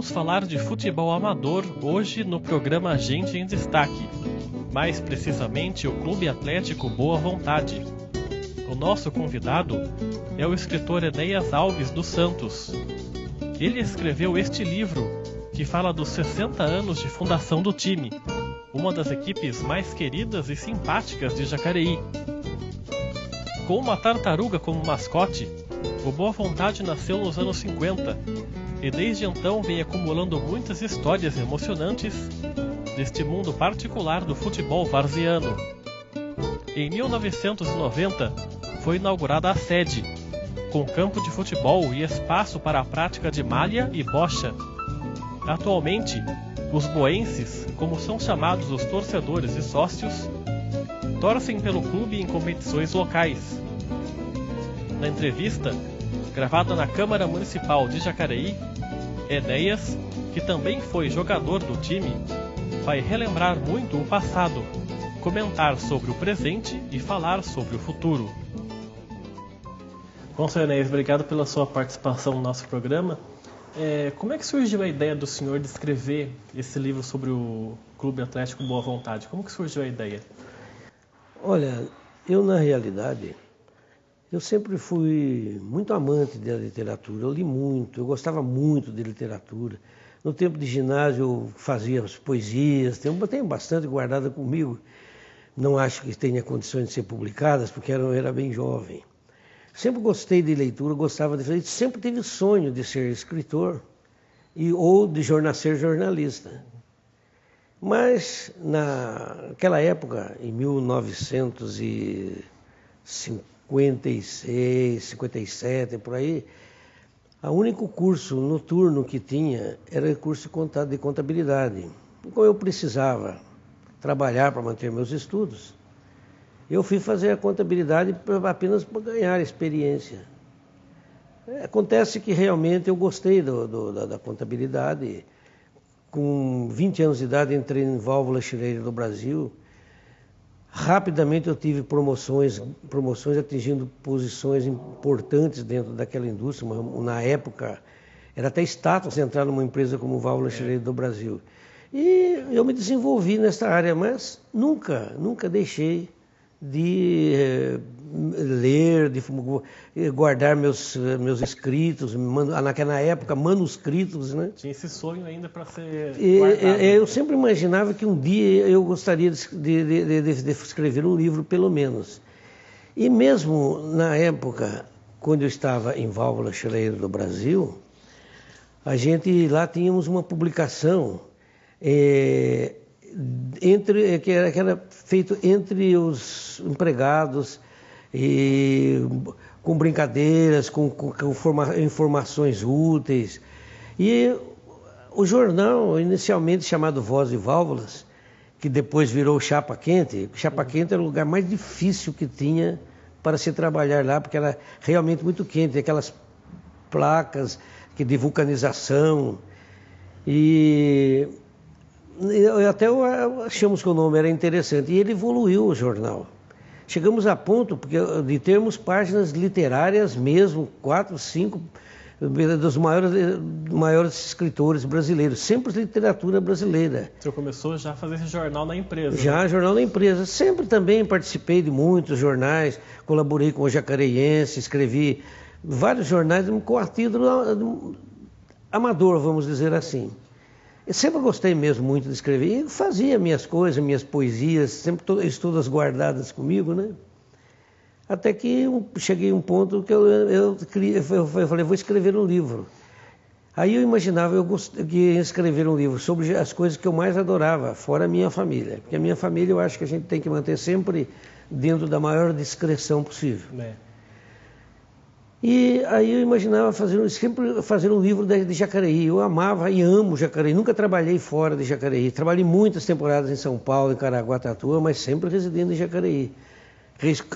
Vamos falar de futebol amador hoje no programa Gente em Destaque. Mais precisamente o Clube Atlético Boa Vontade. O nosso convidado é o escritor Enéas Alves dos Santos. Ele escreveu este livro que fala dos 60 anos de fundação do time, uma das equipes mais queridas e simpáticas de Jacareí. Com uma tartaruga como mascote, o Boa Vontade nasceu nos anos 50 e desde então vem acumulando muitas histórias emocionantes deste mundo particular do futebol varziano. Em 1990 foi inaugurada a sede, com campo de futebol e espaço para a prática de malha e bocha. Atualmente, os boenses, como são chamados os torcedores e sócios, torcem pelo clube em competições locais. Na entrevista, gravada na Câmara Municipal de Jacareí, Enéas, que também foi jogador do time, vai relembrar muito o passado, comentar sobre o presente e falar sobre o futuro. Bom, senhor Enéas, obrigado pela sua participação no nosso programa. Como é que surgiu a ideia do senhor de escrever esse livro sobre o Clube Atlético Boa Vontade? Como que surgiu a ideia? Olha, eu na realidade, eu sempre fui muito amante da literatura, eu li muito, eu gostava muito de literatura. No tempo de ginásio eu fazia as poesias, tenho bastante guardada comigo. Não acho que tenha condições de ser publicadas, porque eu era bem jovem. Sempre gostei de leitura, gostava de fazer, sempre tive sonho de ser escritor ou de ser jornalista. Mas naquela época, em 1956, 57, por aí, o único curso noturno que tinha era o curso de contabilidade. E como eu precisava trabalhar para manter meus estudos, eu fui fazer a contabilidade apenas para ganhar experiência. Acontece que realmente eu gostei da contabilidade. Com 20 anos de idade entrei em válvula chaleira do Brasil. Rapidamente eu tive promoções atingindo posições importantes dentro daquela indústria. Na época era até status entrar numa empresa como válvula chaleira do Brasil. E eu me desenvolvi nessa área, mas nunca deixei de ler, de guardar meus escritos, naquela época manuscritos, né? Tinha esse sonho ainda para ser guardado. Eu sempre imaginava que um dia eu gostaria de escrever um livro, pelo menos. E mesmo na época, quando eu estava em válvula chaleira do Brasil, lá tínhamos uma publicação que era feito entre os empregados, com brincadeiras, com informações úteis. E o jornal, inicialmente chamado Voz e Válvulas, que depois virou Chapa Quente. Chapa Quente era o lugar mais difícil que tinha para se trabalhar lá, porque era realmente muito quente, aquelas placas de vulcanização. E até achamos que o nome era interessante, e ele evoluiu o jornal. Chegamos a ponto de termos páginas literárias mesmo, 4, 5, dos maiores escritores brasileiros, sempre literatura brasileira. O senhor começou já a fazer esse jornal na empresa? Já, né? Jornal na empresa. Sempre também participei de muitos jornais, colaborei com o Jacareiense, escrevi vários jornais com a título amador, vamos dizer assim. Eu sempre gostei mesmo muito de escrever, e fazia minhas coisas, minhas poesias, sempre todas guardadas comigo, né? Até que cheguei a um ponto que eu falei, vou escrever um livro. Aí eu imaginava que ia escrever um livro sobre as coisas que eu mais adorava, fora a minha família. Porque a minha família eu acho que a gente tem que manter sempre dentro da maior discrição possível. E aí eu imaginava sempre fazer um livro de Jacareí. Eu amava e amo Jacareí. Nunca trabalhei fora de Jacareí. Trabalhei muitas temporadas em São Paulo, em Caraguatatuba, mas sempre residindo em Jacareí.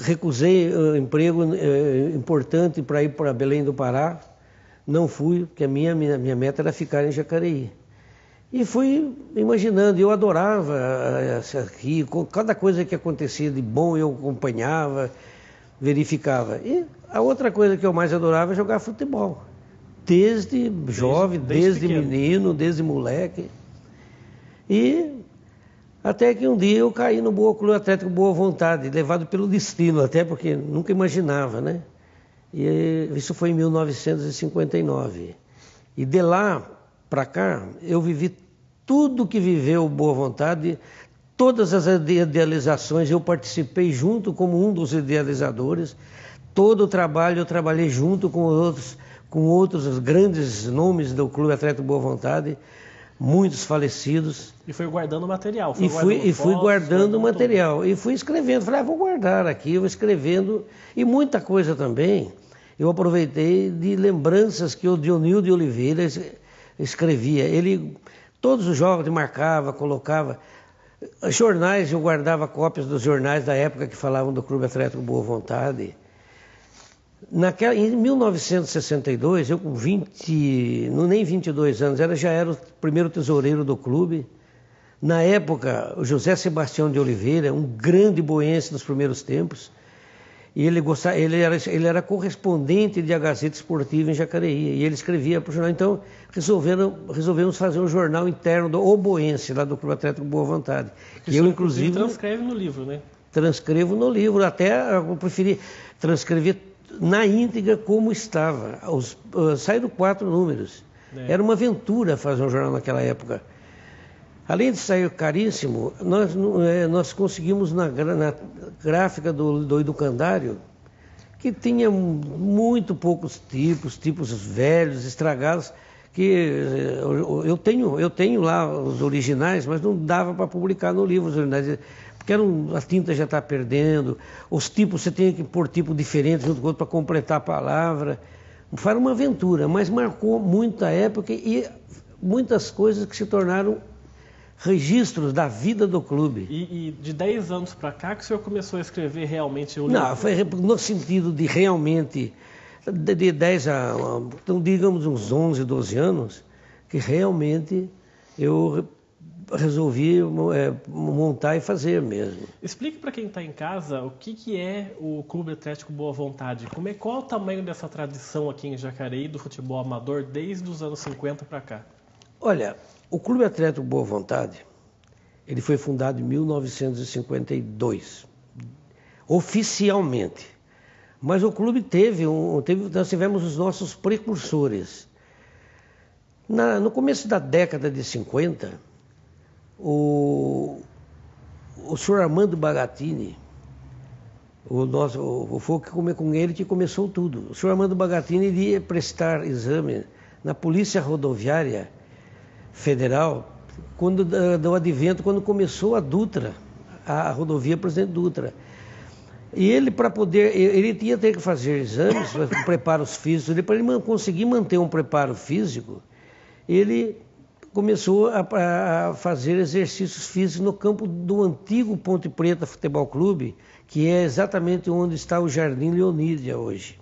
Recusei emprego importante para ir para Belém do Pará. Não fui, porque a minha meta era ficar em Jacareí. E fui imaginando, eu adorava aqui, cada coisa que acontecia de bom eu acompanhava, verificava. E a outra coisa que eu mais adorava é jogar futebol. desde jovem, desde pequeno. menino, desde moleque. E até que um dia eu caí no Clube Atlético Boa Vontade, levado pelo destino, até porque nunca imaginava, né? E isso foi em 1959. E de lá para cá, eu vivi tudo que viveu Boa Vontade, todas as idealizações, eu participei junto como um dos idealizadores. Todo o trabalho eu trabalhei junto com outros grandes nomes do Clube Atlético Boa Vontade, muitos falecidos. E foi guardando material. Fui guardando material. E fui escrevendo. Falei, vou guardar aqui, vou escrevendo. E muita coisa também eu aproveitei de lembranças que o Dionil de Oliveira escrevia. Ele, todos os jogos, ele marcava, colocava. Jornais, eu guardava cópias dos jornais da época que falavam do Clube Atlético Boa Vontade. Em 1962, eu com nem 22 anos, já era o primeiro tesoureiro do clube. Na época, o José Sebastião de Oliveira, um grande boense nos primeiros tempos, e ele era correspondente de A Gazeta Esportiva em Jacareí, e ele escrevia para o jornal. Então, resolvemos fazer um jornal interno do Oboense, lá do Clube Atlético Boa Vontade. Que eu, inclusive, transcreve no livro, né? Transcrevo no livro, até eu preferi transcrever na íntegra como estava. Saíram 4 números. Era uma aventura fazer um jornal naquela época. Além de sair caríssimo, nós conseguimos na gráfica do Educandário, que tinha muito poucos tipos velhos, estragados, que eu tenho lá os originais, mas não dava para publicar no livro os originais, porque a tinta já está perdendo, os tipos você tem que pôr tipo diferente junto com outro para completar a palavra. Foi uma aventura, mas marcou muita época e muitas coisas que se tornaram registros da vida do clube. E de 10 anos para cá que o senhor começou a escrever realmente o livro? Não, foi no sentido de realmente, de 10 a, então, digamos, uns 11, 12 anos, que realmente eu resolvi montar e fazer mesmo. Explique para quem está em casa o que é o Clube Atlético Boa Vontade. Qual é o tamanho dessa tradição aqui em Jacareí do futebol amador desde os anos 50 para cá? Olha, o Clube Atlético Boa Vontade, ele foi fundado em 1952, oficialmente. Mas o clube nós tivemos os nossos precursores. No começo da década de 50, o senhor Armando Bagatini, foi com ele que começou tudo. O senhor Armando Bagatini iria prestar exame na Polícia Rodoviária Federal do advento, quando começou a Dutra, a rodovia Presidente Dutra. E ele, ele ia ter que fazer exames, preparos físicos, para ele conseguir manter um preparo físico, ele começou a fazer exercícios físicos no campo do antigo Ponte Preta Futebol Clube, que é exatamente onde está o Jardim Leonídia hoje.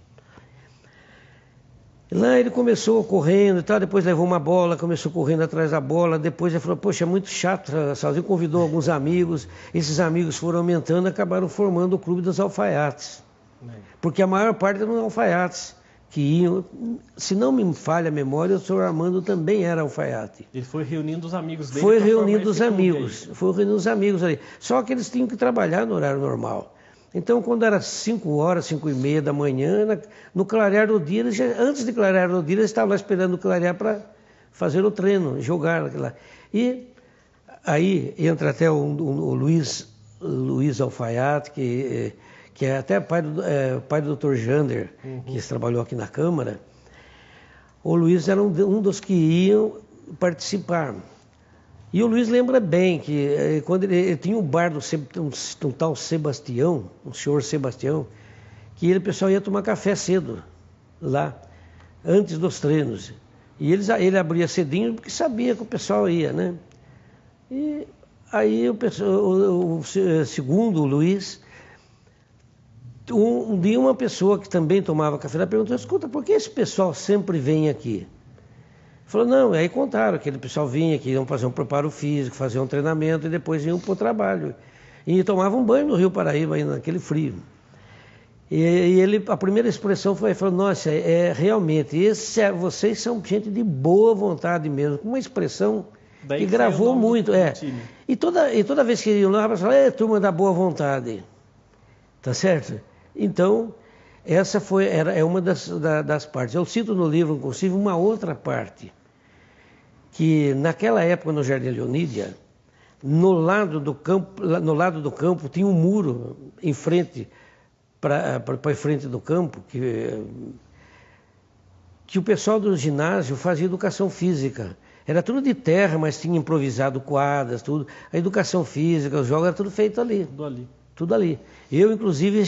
Lá ele começou correndo e tal, depois levou uma bola, começou correndo atrás da bola, depois ele falou, poxa, é muito chato, sozinho, convidou alguns amigos, esses amigos foram aumentando e acabaram formando o Clube dos Alfaiates. Porque a maior parte eram alfaiates, que iam, se não me falha a memória, o senhor Armando também era alfaiate. Ele foi reunindo os amigos dele. Foi reunindo os amigos ali. Só que eles tinham que trabalhar no horário normal. Então, quando era 5 horas, 5:30 da manhã, no clarear do dia, antes de clarear do dia, eles estavam lá esperando clarear para fazer o treino, jogar. E aí entra até o Luiz Alfaiate, que é até pai do Dr. Jander, que trabalhou aqui na Câmara. O Luiz era um dos que iam participar. E o Luiz lembra bem que quando ele tinha um bar um tal Sebastião, um senhor Sebastião, que o pessoal ia tomar café cedo lá, antes dos treinos. E ele abria cedinho porque sabia que o pessoal ia, né? E aí segundo o Luiz, um dia uma pessoa que também tomava café lá perguntou, escuta, por que esse pessoal sempre vem aqui? Falou, não, aí contaram que aquele pessoal vinha, que iam fazer um preparo físico, fazer um treinamento e depois iam para o trabalho. E tomavam banho no Rio Paraíba, ainda naquele frio. E a primeira expressão foi, nossa, realmente, vocês são gente de boa vontade mesmo, com uma expressão que gravou muito. E toda vez que iam lá, a pessoa falava, turma da boa vontade. Tá certo? Então, essa é uma das partes. Eu cito no livro, inclusive, uma outra parte, que naquela época no Jardim Leonídia, no lado do campo tinha um muro em frente, para frente do campo, que o pessoal do ginásio fazia educação física. Era tudo de terra, mas tinha improvisado quadras, tudo. A educação física, os jogos, era tudo feito ali. Tudo ali. Eu, inclusive,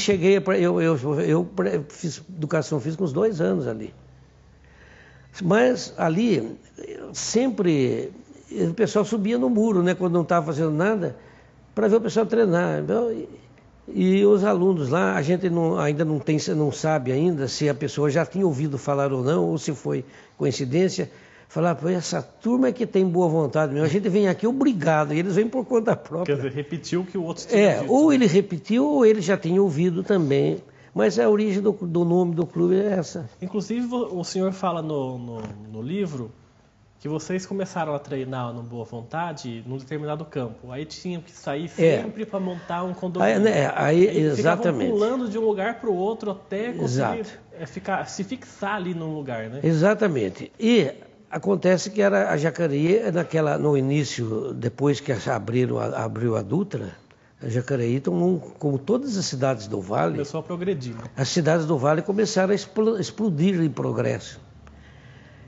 eu fiz educação física uns 2 anos ali. Mas ali, sempre, o pessoal subia no muro, né, quando não estava fazendo nada, para ver o pessoal treinar. E os alunos lá, a gente ainda não sabe ainda se a pessoa já tinha ouvido falar ou não, ou se foi coincidência. Falar, pô, essa turma é que tem boa vontade mesmo. A gente vem aqui obrigado, e eles vêm por conta própria. Quer dizer, repetiu o que o outro tinha dito. Ou ele repetiu, ou ele já tinha ouvido também. Mas a origem do nome do clube é essa. Inclusive, o senhor fala no livro que vocês começaram a treinar no Boa Vontade num determinado campo. Aí tinham que sair sempre para montar um condomínio. Exatamente. Ficavam pulando de um lugar para o outro até conseguir se fixar ali num lugar, né? Exatamente. E acontece que era a Jacareí, no início, depois que abriu a Dutra, a Jacareí, como todas as cidades do Vale... Começou a progredir. Né? As cidades do Vale começaram a explodir em progresso.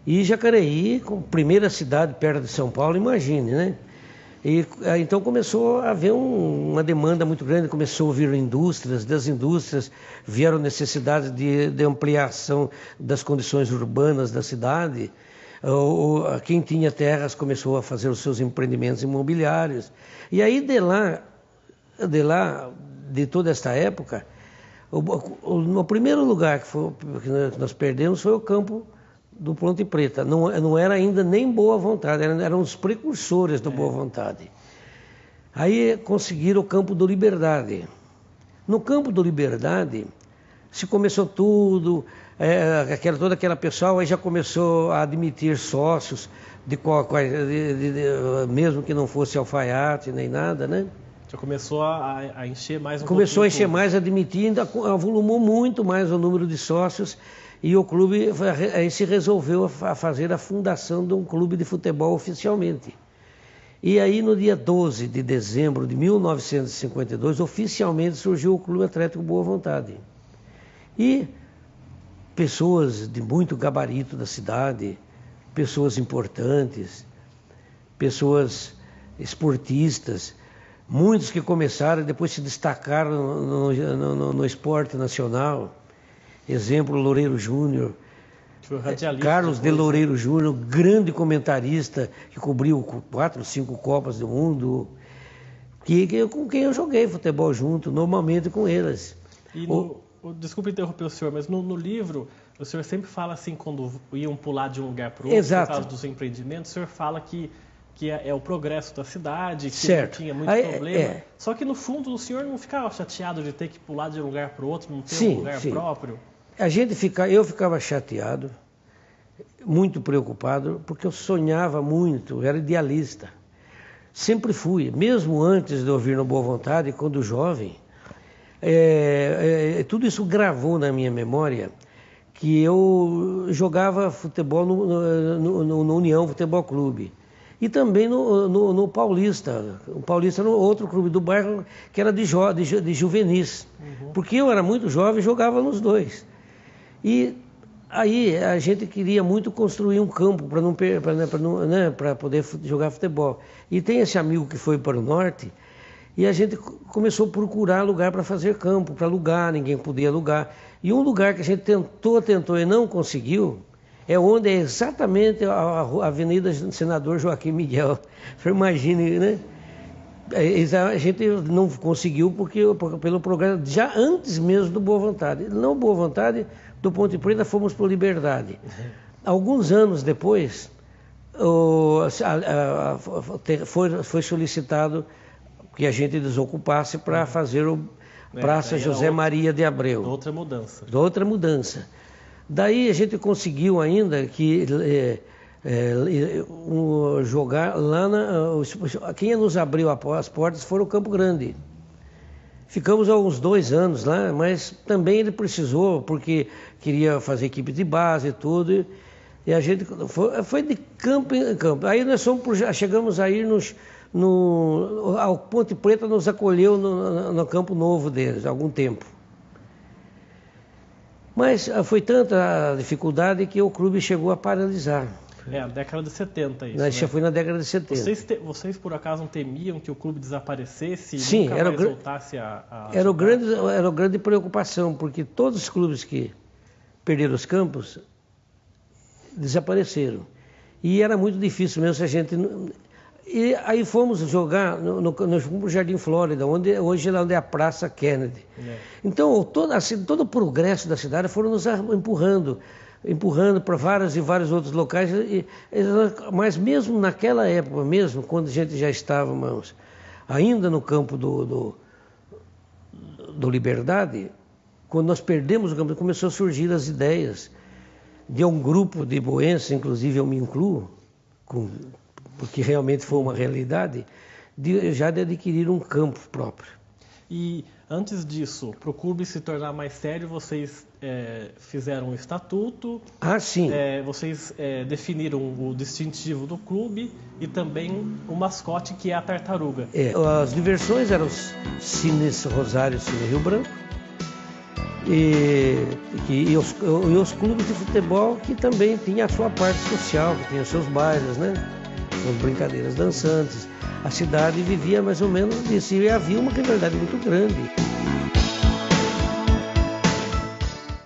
E Jacareí, como primeira cidade perto de São Paulo, imagine, né? E então começou a haver uma demanda muito grande, começou a vir indústrias, das indústrias vieram necessidades de ampliação das condições urbanas da cidade. Quem tinha terras começou a fazer os seus empreendimentos imobiliários. E aí de toda esta época, no primeiro lugar que nós perdemos foi o campo do Ponte Preta. Não era ainda nem Boa Vontade, eram os precursores do Boa Vontade. Aí conseguiram o Campo do Liberdade. No Campo do Liberdade se começou tudo, toda aquela pessoa aí já começou a admitir sócios, mesmo que não fosse alfaiate nem nada, né? Já começou a encher mais Começou a encher mais, admitir, ainda avolumou muito mais o número de sócios. E o clube aí se resolveu a fazer a fundação de um clube de futebol oficialmente. E aí no dia 12 de dezembro de 1952, oficialmente surgiu o Clube Atlético Boa Vontade. E pessoas de muito gabarito da cidade, pessoas importantes, pessoas esportistas, muitos que começaram e depois se destacaram no esporte nacional. Exemplo, Loureiro Júnior, Carlos de Loureiro Júnior, grande comentarista que cobriu 4 ou 5 Copas do Mundo, com quem eu joguei futebol junto, normalmente com eles. E desculpe interromper o senhor, mas no livro o senhor sempre fala assim, quando iam pular de um lugar para o outro, por causa dos empreendimentos, o senhor fala que é o progresso da cidade, que não tinha muito problema. Só que no fundo o senhor não ficava chateado de ter que pular de um lugar para o outro, não ter um lugar próprio? Eu ficava chateado, muito preocupado, porque eu sonhava muito, eu era idealista. Sempre fui, mesmo antes de eu vir no Boa Vontade, quando jovem, tudo isso gravou na minha memória, que eu jogava futebol no União Futebol Clube. E também no Paulista. O Paulista era outro clube do bairro que era de juvenis. Uhum. Porque eu era muito jovem e jogava nos dois. E aí a gente queria muito construir um campo para poder jogar futebol. E tem esse amigo que foi para o norte e a gente começou a procurar lugar para fazer campo, para alugar, ninguém podia alugar. E um lugar que a gente tentou e não conseguiu, é onde é exatamente a Avenida Senador Joaquim Miguel. Você imagine, né? A gente não conseguiu pelo programa, já antes mesmo do Boa Vontade. Não Boa Vontade, do Ponte Preta fomos para o Liberdade. Alguns anos depois, foi solicitado que a gente desocupasse para fazer Praça José Maria de Abreu. Outra mudança. Outra mudança. Daí a gente conseguiu ainda que jogar lá quem nos abriu as portas foi o Campo Grande. Ficamos há uns 2 anos lá, mas também ele precisou, porque queria fazer equipe de base e tudo, e a gente foi de campo em campo. Aí nós chegamos a ir ao Ponte Preta nos acolheu no campo novo deles, há algum tempo. Mas foi tanta a dificuldade que o clube chegou a paralisar. A década de 70 isso, Já foi na década de 70. Vocês por acaso não temiam que o clube desaparecesse e Sim, nunca mais voltasse a era a grande preocupação, porque todos os clubes que perderam os campos desapareceram. E era muito difícil mesmo se a gente... E aí fomos jogar no Jardim Flórida, hoje é onde é a Praça Kennedy. Então todo o progresso da cidade foram nos empurrando para vários e vários outros locais, mas mesmo naquela época, mesmo quando a gente já estávamos ainda no campo do Liberdade, quando nós perdemos o campo, começou a surgir as ideias de um grupo de boenses, inclusive eu me incluo, porque realmente foi uma realidade, de adquirir um campo próprio. E antes disso, para o clube se tornar mais sério, vocês fizeram um estatuto. Sim. Vocês definiram o distintivo do clube e também o mascote, que é a tartaruga. As diversões eram os Cines Rosário e Cine Rio Branco. E os clubes de futebol, que também tinha a sua parte social, que tinha os seus bailes, né? As brincadeiras dançantes. A cidade vivia mais ou menos disso, e havia uma rivalidade muito grande.